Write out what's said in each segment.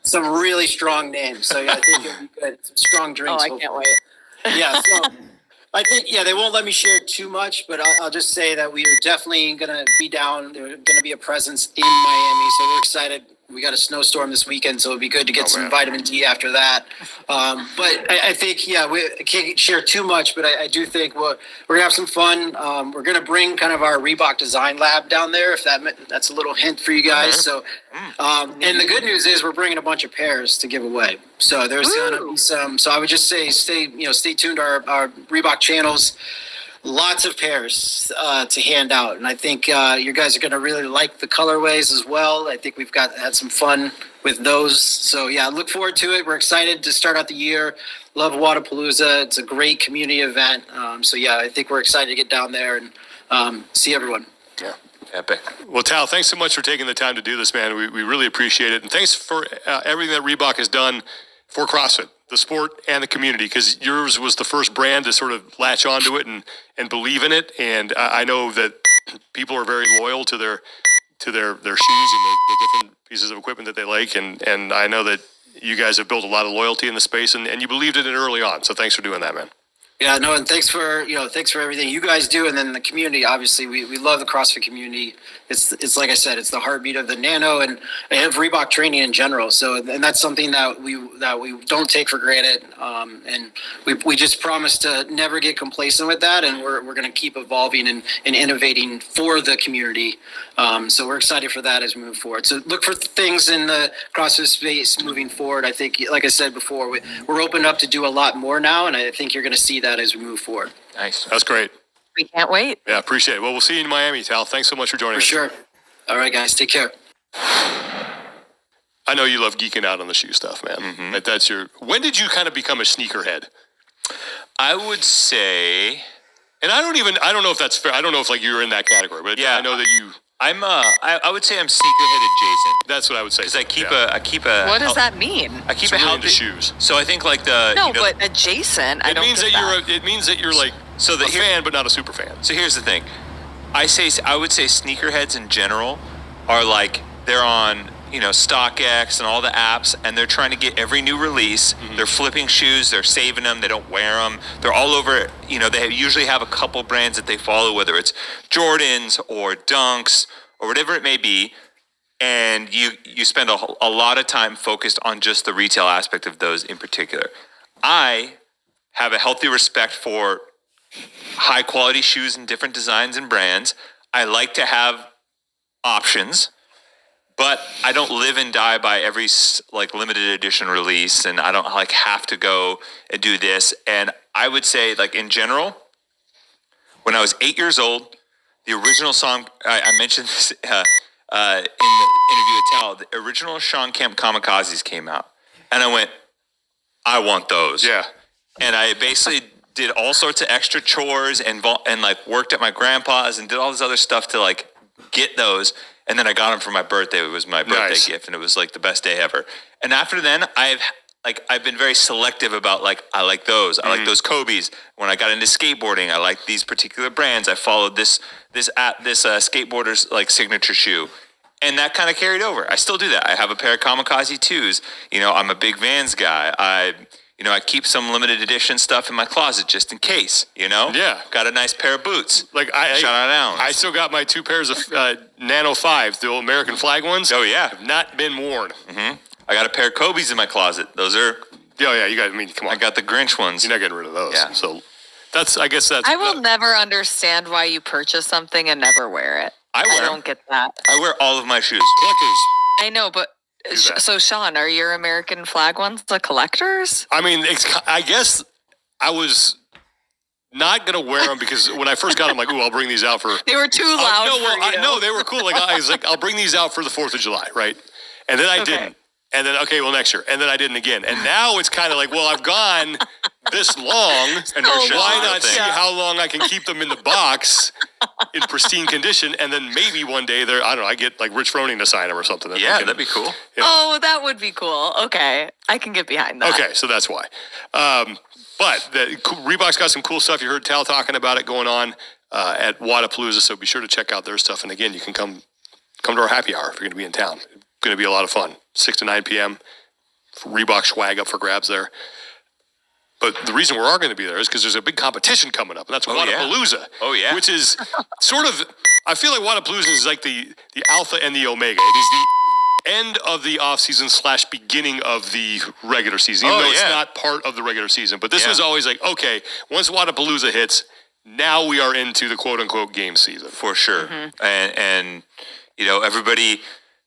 some really strong names. So yeah, I think it'll be good. Some strong drinks. Oh, I can't wait. Yeah. So I think, they won't let me share too much, but I'll just say that we are definitely going to be down. There's going to be a presence in Miami. So we're excited. We got a snowstorm this weekend, so it'd be good to get some vitamin D after that. But I think, I can't share too much, but I do think we're going to have some fun. We're going to bring kind of our Reebok design lab down there, if that's a little hint for you guys. So, and the good news is we're bringing a bunch of pairs to give away. So there's going to be some. So I would just say stay tuned to our Reebok channels. Lots of pairs to hand out, and I think you guys are going to really like the colorways as well. I think we've had some fun with those. So yeah, look forward to it. We're excited to start out the year. Love Wadapalooza. It's a great community event. So yeah, I think we're excited to get down there and see everyone. Yeah. Epic. Well, Tal, thanks so much for taking the time to do this, man. We really appreciate it, and thanks for everything that Reebok has done for CrossFit, the sport, and the community, because yours was the first brand to sort of latch onto it and believe in it. And I know that people are very loyal to their shoes and the different pieces of equipment that they like. And I know that you guys have built a lot of loyalty in the space, and you believed in it early on. So thanks for doing that, man. Yeah, no, and thanks for everything you guys do, and then the community. Obviously, we love the CrossFit community. It's like I said, it's the heartbeat of the Nano and of Reebok training in general. So, and that's something that we don't take for granted. And we just promise to never get complacent with that, and we're going to keep evolving and innovating for the community. So we're excited for that as we move forward. So look for things in the CrossFit space moving forward. I think, like I said before, we're open up to do a lot more now, and I think you're going to see that as we move forward. Nice. That's great. We can't wait. Yeah, appreciate it. Well, we'll see you in Miami, Tal. Thanks so much for joining us. For sure. All right, guys. Take care. I know you love geeking out on the shoe stuff, man. Mm-hmm. When did you kind of become a sneakerhead? I would say, and I don't know if that's fair. I don't know if like you're in that category, but yeah, I know that you. I would say I'm sneakerhead adjacent. That's what I would say. Because I keep a. What does that mean? I keep so a healthy shoes. So I think like but adjacent. I don't get that. It means that you're like a fan, but not a super fan. So here's the thing. I would say sneakerheads in general are like they're on StockX and all the apps, and they're trying to get every new release. Mm-hmm. They're flipping shoes. They're saving them. They don't wear them. They're all over. They usually have a couple brands that they follow, whether it's Jordans or Dunks or whatever it may be. And you spend a lot of time focused on just the retail aspect of those in particular. I have a healthy respect for high quality shoes and different designs and brands. I like to have options. But I don't live and die by every limited edition release, and I don't have to go and do this. And I would say in general, when I was 8 years old, the original song I mentioned this in the interview with Tal, the original Sean Kemp Kamikazes came out, and I went, I want those. Yeah. And I basically did all sorts of extra chores and worked at my grandpa's and did all this other stuff to get those. And then I got them for my birthday. It was my birthday gift, and it was the best day ever. And after then, I've been very selective about I like those. I like those Kobe's. When I got into skateboarding, I liked these particular brands. I followed this skateboarder's signature shoe, and that kind of carried over. I still do that. I have a pair of Kamikaze 2s. I'm a big Vans guy. I keep some limited edition stuff in my closet just in case, Yeah. Got a nice pair of boots. I still got my 2 pairs of Nano 5s, the old American flag ones. Oh, yeah. Have not been worn. Mm-hmm. I got a pair of Kobe's in my closet. Those are... Oh, yeah, you guys, come on. I got the Grinch ones. You're not getting rid of those. Yeah. So I guess that's... I will never understand why you purchase something and never wear it. I don't get that. I wear all of my shoes. Collectors. I know, but... So, Sean, are your American flag ones the collectors? I mean, I guess I was not going to wear them because when I first got them, I'll bring these out for... They were too loud No, they were cool. I was I'll bring these out for the 4th of July, right? And then I didn't. And then, next year. And then I didn't again. And now it's kind of I've gone this long, and why not see how long I can keep them in the box in pristine condition, and then maybe one day I get Rich Froning to sign them or something. That'd be cool. Oh, that would be cool. Okay, I can get behind that. Okay, so that's why. But Reebok's got some cool stuff. You heard Tal talking about it going on at Wadapalooza, so be sure to check out their stuff. And again, you can come to our happy hour if you're going to be in town. going to be a lot of fun. 6 to 9 p.m. Reebok swag up for grabs there. But the reason we are going to be there is because there's a big competition coming up, and that's Wodapalooza. Oh, yeah. Which is sort of, I feel like Wodapalooza is like the alpha and the omega. It is the end of the offseason / beginning of the regular season, even though it's not part of the regular season. But this was always like, okay, once Wodapalooza hits, now we are into the quote-unquote game season. For sure. And you know, everybody,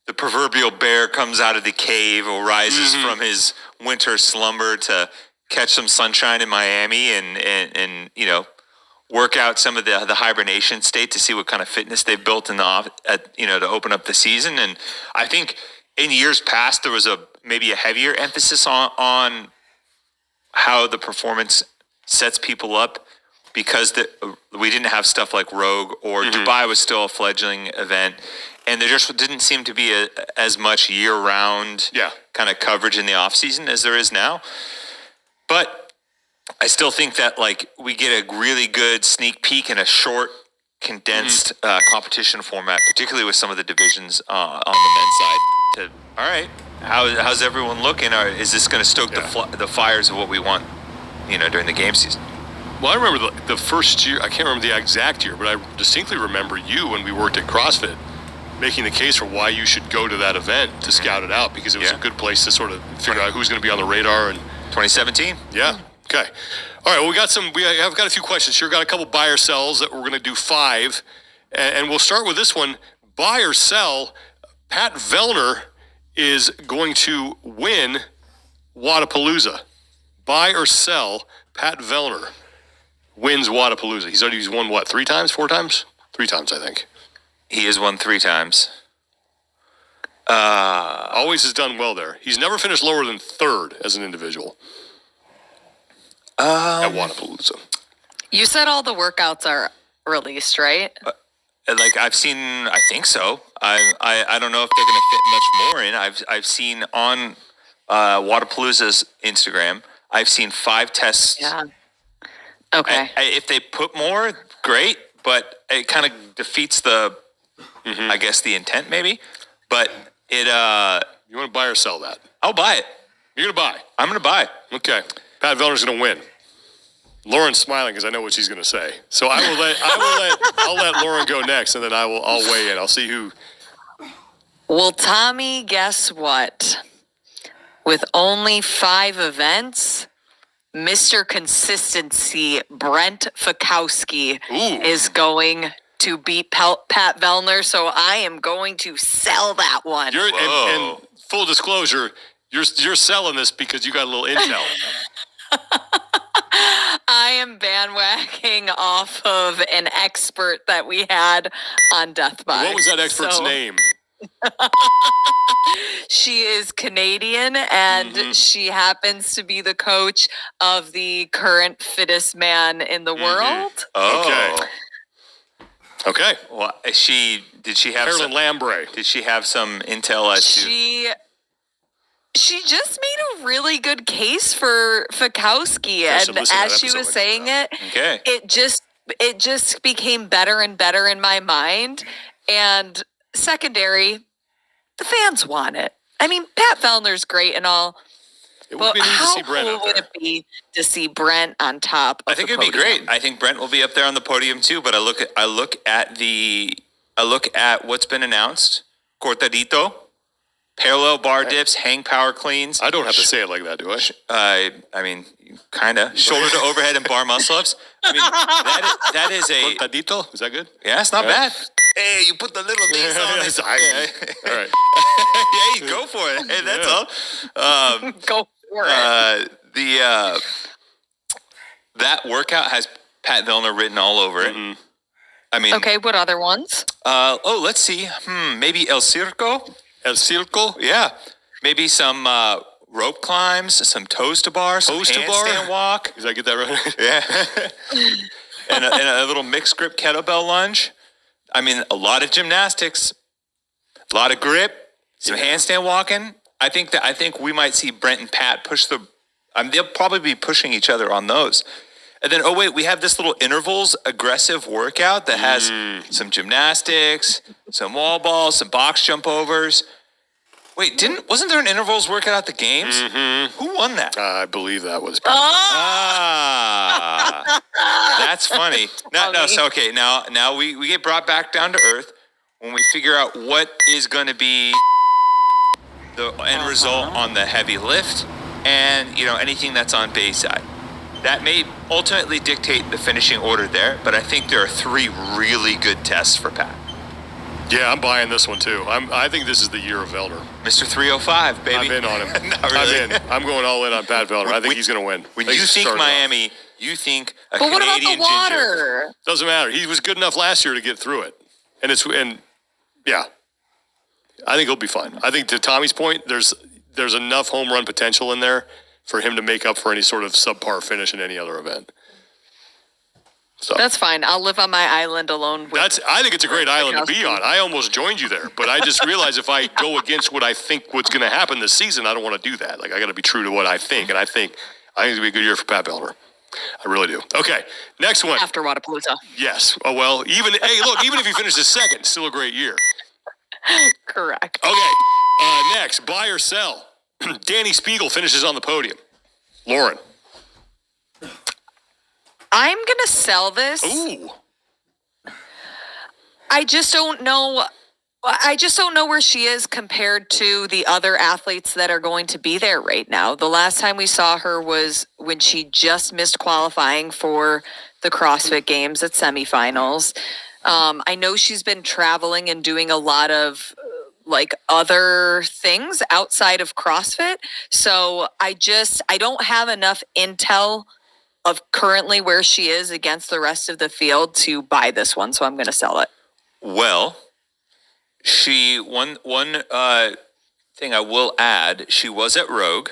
the proverbial bear comes out of the cave or rises from his winter slumber to catch some sunshine in Miami and you know, work out some of the hibernation state to see what kind of fitness they've built in the to open up the season. And I think in years past there was maybe a heavier emphasis on how the performance sets people up because we didn't have stuff like Rogue or Dubai was still a fledgling event, and there just didn't seem to be as much year-round kind of coverage in the off season as there is now. But I still think that like we get a really good sneak peek in a short, condensed competition format, particularly with some of the divisions on the men's side. All right, how's everyone looking? Or is this going to stoke the fires of what we want, during the game season? Well, I remember the first year. I can't remember the exact year, but I distinctly remember you when we worked at CrossFit making the case for why you should go to that event to scout it out, because it was a good place to sort of figure out who's going to be on the radar. And 2017. Yeah. Okay. All right. Well, I've got a few questions here. Got a couple buy or sells that we're going to do 5, and we'll start with this one. Buy or sell? Pat Vellner is going to win Wodapalooza. Buy or sell? Pat Vellner wins Wodapalooza. He's won what? 3 times? 4 times? 3 times, I think. He has won 3 times. Always has done well there. He's never finished lower than 3rd as an individual at Wodapalooza. You said all the workouts are released, right? Like I've seen, I think so. I don't know if they're going to fit much more in. I've seen on Wodapalooza's Instagram, I've seen 5 tests. Yeah. Okay. If they put more, great, but it kind of defeats I guess the intent maybe. But it. You want to buy or sell that? I'll buy it. You're gonna buy. I'm gonna buy. Okay. Pat Vellner's gonna win. Lauren's smiling because I know what she's gonna say. So I'll let Lauren go next, and then I'll weigh in. I'll see who. Well, Tommy, guess what? With only 5 events, Mr. Consistency Brent Fikowski is going to beat Pat Vellner, so I am going to sell that one. And full disclosure, you're selling this because you got a little intel. I am bandwagging off of an expert that we had on Deathbox. What was that expert's name? She is Canadian, and she happens to be the coach of the current fittest man in the world. Oh. Okay. Well, did she have Carolyn Lambre? Did she have some intel as to? She just made a really good case for Fikowski, and as she was saying it, it just became better and better in my mind. And secondary, the fans want it. I mean, Pat Vellner's great and all. But how cool would it be to see Brent on top? I think it'd be great. I think Brent will be up there on the podium too. But I look at what's been announced: cortadito, parallel bar dips, hang power cleans. I don't have to say it like that, do I? I mean, kind of shoulder to overhead and bar muscle ups. I mean, that is a cortadito. Is that good? Yeah, it's not bad. Hey, you put the little things on it. All right. Yeah, you go for it. Hey, that's all. Go for it. That workout has Pat Vellner written all over it. I mean, okay, what other ones? Let's see. Maybe El Circo. El Circo? Yeah. Maybe some rope climbs, some toes to bar, some handstand walk. Did I get that right? Yeah. and a little mixed grip kettlebell lunge. I mean, a lot of gymnastics, a lot of grip, some handstand walking. I think we might see Brent and Pat push they'll probably be pushing each other on those. And then, we have this little intervals aggressive workout that has some gymnastics, some wall balls, some box jump overs. Wait, wasn't there an intervals workout at the games? Mm-hmm. Who won that? I believe that was. That's funny. Now we get brought back down to earth when we figure out what is going to be the end result on the heavy lift and anything that's on Bayside. That may ultimately dictate the finishing order there, but I think there are 3 really good tests for Pat. Yeah, I'm buying this one too. I think this is the year of Velder. Mr. 305, baby. I'm in on him. Not really. I'm in. I'm going all in on Pat Velder. I think he's going to win. When you think Miami, you think a but Canadian what about the water? ginger. Doesn't matter. He was good enough last year to get through it. And yeah, I think he'll be fine. I think to Tommy's point, there's enough home run potential in there for him to make up for any sort of subpar finish in any other event. So That's fine. I'll live on my island alone. I think it's a great island to be on. I almost joined you there, but I just realized if I go against what I think what's going to happen this season, I don't want to do that. Like I got to be true to what I think, and I think it's going to be a good year for Pat Velder. I really do. Okay, next one. After Wadapalooza. Yes. Oh well. Even if he finishes second, it's still a great year. Correct. Okay. Next, buy or sell. Danny Spiegel finishes on the podium. Lauren. I'm going to sell this. Ooh. I just don't know where she is compared to the other athletes that are going to be there right now. The last time we saw her was when she just missed qualifying for the CrossFit Games at semifinals. I know she's been traveling and doing a lot of other things outside of CrossFit. So I don't have enough intel of currently where she is against the rest of the field to buy this one. So I'm going to sell it. Well, she one thing I will add, she was at Rogue.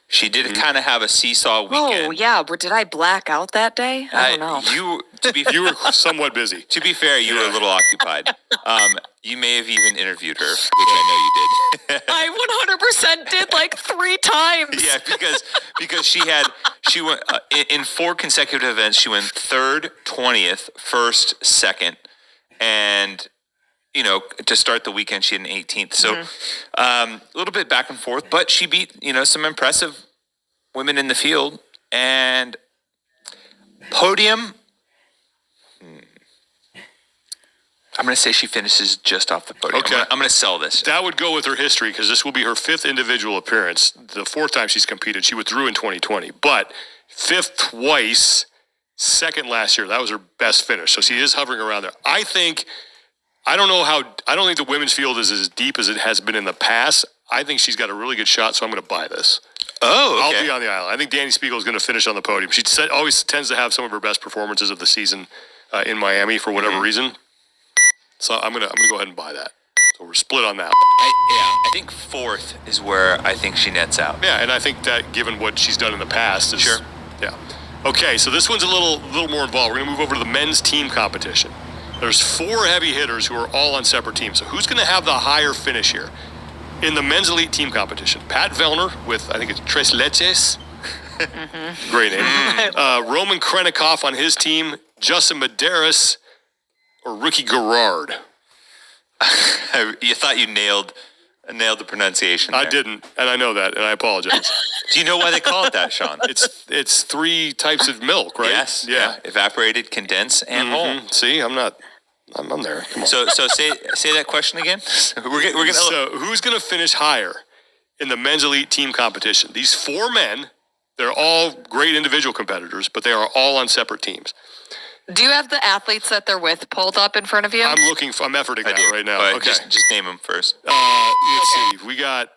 She did kind of have a seesaw weekend. Oh yeah, but did I black out that day? I don't know. You were somewhat busy. To be fair, you were a little occupied. You may have even interviewed her, which I know you did. I 100% did 3 times. Yeah, because she went in 4 consecutive events. She went 3rd, 20th, 1st, 2nd, and to start the weekend, she had an 18th. So a little bit back and forth, but she beat, some impressive women in the field. And podium, I'm going to say she finishes just off the podium. Okay. I'm going to sell this. That would go with her history because this will be her 5th individual appearance. The 4th time she's competed. She withdrew in 2020, but 5th twice, 2nd last year. That was her best finish. So she is hovering around there. I don't think the women's field is as deep as it has been in the past. I think she's got a really good shot, so I'm going to buy this. Oh, okay. I'll be on the island. I think Danny Spiegel is going to finish on the podium. She always tends to have some of her best performances of the season in Miami for whatever reason. So I'm gonna go ahead and buy that. So we're split on that. I think 4th is where I think she nets out. Yeah, and I think that given what she's done in the past, is, sure. Yeah. Okay, so this one's a little more involved. We're gonna move over to the men's team competition. There's 4 heavy hitters who are all on separate teams. So who's gonna have the higher finish here in the men's elite team competition? Pat Vellner with I think it's Tres Leches. Great name. Roman Krennikov on his team. Justin Medeiros. Or Ricky Garrard. You thought you nailed the pronunciation there. I didn't, and I know that, and I apologize. Do you know why they call it that, Sean? It's 3 types of milk, right? Yes. Yeah. Evaporated, condensed, and whole. See, I'm there. Come on. So say that question again. We're gonna. So who's gonna finish higher in the men's elite team competition? These 4 men, they're all great individual competitors, but they are all on separate teams. Do you have the athletes that they're with pulled up in front of you? I'm efforting that right now. Okay. Just name them first. Let's see. We got.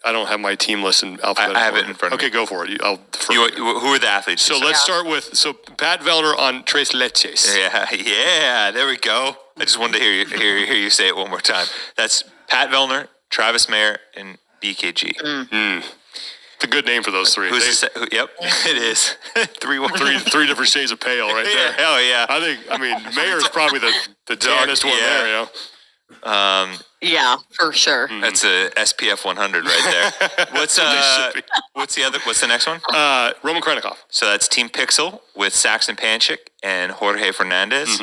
I don't have my team list in alphabetical. I have it in front of me. Okay, go for it. Who are the athletes? So let's start with Pat Vellner on Tres Leches. Yeah. There we go. I just wanted to hear you say it one more time. That's Pat Vellner, Travis Mayer, and BKG. It's a good name for those 3. Yep, it is. 3 different shades of pale right there. Hell yeah. I mean, Mayer is probably the tannest one there, Yeah, for sure. That's a SPF 100 right there. What's the next one? Roman Krennikov. So that's Team Pixel with Saxon Panchik and Jorge Fernandez.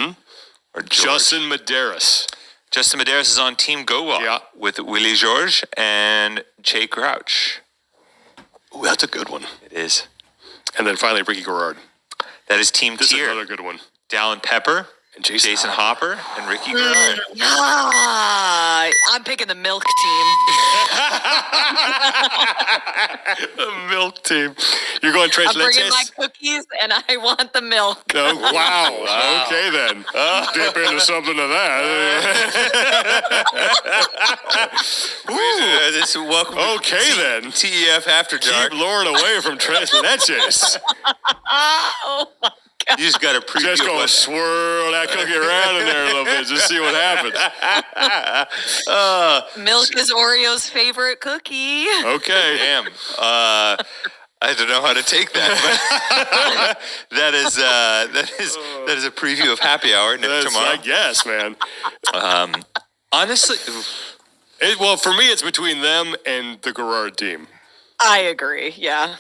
Justin Medeiros. Justin Medeiros is on Team Go Walk with Willie George and Jay Crouch. Ooh, that's a good one. It is. And then finally, Ricky Garrard. That is Team This Tier. is another good one. Dallin Pepper, And Jason Hopper, and Ricky Garrard. I'm picking the milk team. The milk team. You're going Tres I'm bringing my Leches? cookies, and I want the milk. Oh, wow. Okay, then. Dip into something of that. Welcome Okay, then. TEF After Dark. Keep luring away from Tres Leches. Oh my God. You just got to preview Just go what- swirl that cookie around in there a little bit. Just see what happens. Milk is Oreo's favorite cookie. Okay. Damn. I don't know how to take that, but that is a preview of Happy Hour That's, tomorrow. I guess, man. Honestly, Well, for me, it's between them and the Garrard team. I agree. Yeah.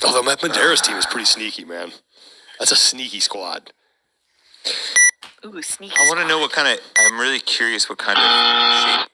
Although that Medeiros team is pretty sneaky, man. That's a sneaky squad. Ooh, sneaky. I want to know what kind of. I'm really curious what kind of shape